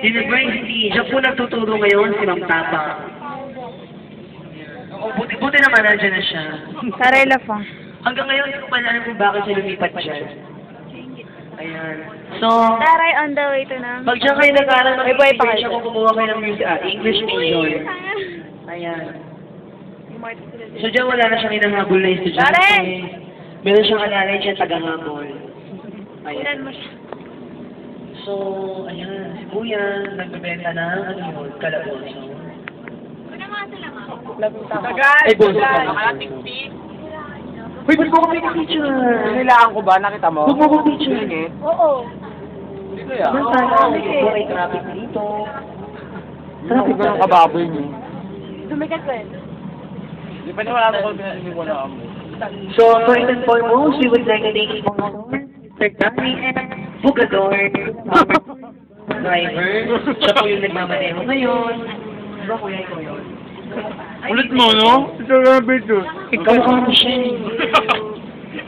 University. Diyan po nagtuturo ngayon si Ma'am Tapa. Buti naman nandiyan na siya. Taray Lafang. Hanggang ngayon, hindi ko pa alam kung bakit siya lumipat dyan. Ayan. So, Taray on the way to na. pag siya kayo nag-aaral ng May buhay pa English, kayo. ako kumuha kayo ng music, English major. Ayan. So, dyan wala na siyang hinahabol na estudyante. Taray! Meron siyang alalay siya taga-habol. Ilan Ayan. mo siya? So, ayan. Si Kuya, nagbebenta ng, ano yun, kalaboso. Ay, boso pa. Uy, ba't mo ko may picture? Kailangan ko ba? Nakita mo? Ba't mo ko picture? Oo. Dito yan. Ba't sana? May traffic dito. Traffic ba ng kababoy niyo? Sumikat ba yun? Di pa niya wala ko pinasinig ko na ako. So, first and foremost, we would like to thank you Sir Danny and Bugador, driver. Siya po yung nagmamaneho ngayon. Diba kuya, ikaw yun? Ulit mo, no? Ito na video. Kamukha mo siya.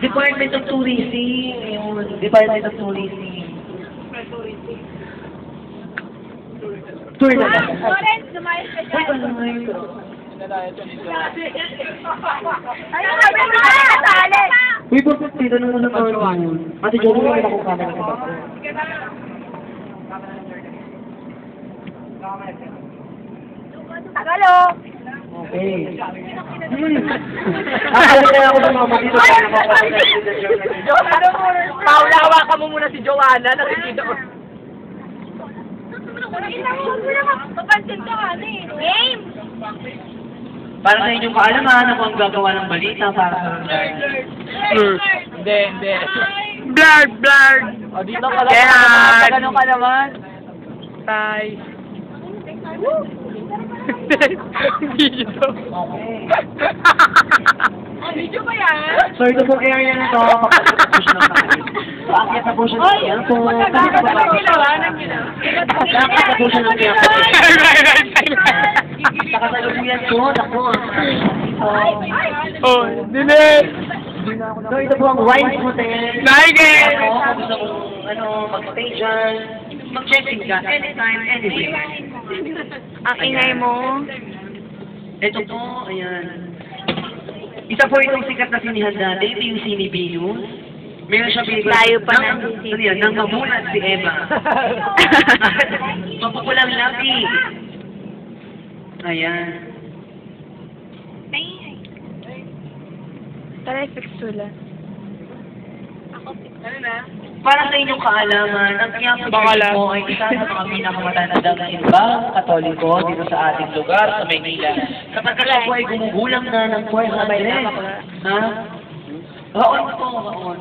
Department of Tourism. Yun. Department of Tourism. Tour na lang. Lawrence, lumayas ka Uy, dyan. ano Ayun, sali! Uy, bakit dito naman na ako? Ate Johnny, wala akong camera sa bako. Tagalo! Okay. Akala na ako ng mga dito. Paulawa ka mo muna si Joanna. Nakikita ko. Papansin ka ka na eh. Game! Para sa inyong kaalaman, ako ang gagawa ng balita para sa Hindi, hindi. Blurred, blurred. O, dito ka lang. Yan. Ganun ka naman. Tay. Video. Okay. Video ba yan? So, ito pong area na to, makakita po siya ng tayo. So, akyat na po siya ng tiyan po. Nakakita po siya ng tiyan po. Nakasalubuyan po, naku. Oh, delete. So, ito po ang Wise Hotel. Like it! Kung gusto mong, mag-stay dyan, mag-check-in ka, anytime, anywhere. Ang ingay mo. Ito po, ayan. Isa po itong sikat na sinihan dati, ito yung Sini Venus. Meron siya bigla. Layo pa ng Ano Sini yan, nang mamulat si Eva. Mapupulang lapi. Ayan. Taray fixula. Para sa inyong kaalaman, ang Quiapo Church po ay isa sa mga pinakamatatandang na imbang katoliko dito sa ating lugar, sa Maynila. Kapag siya po ay gumugulang na ng 400. Ha? Baon po, baon.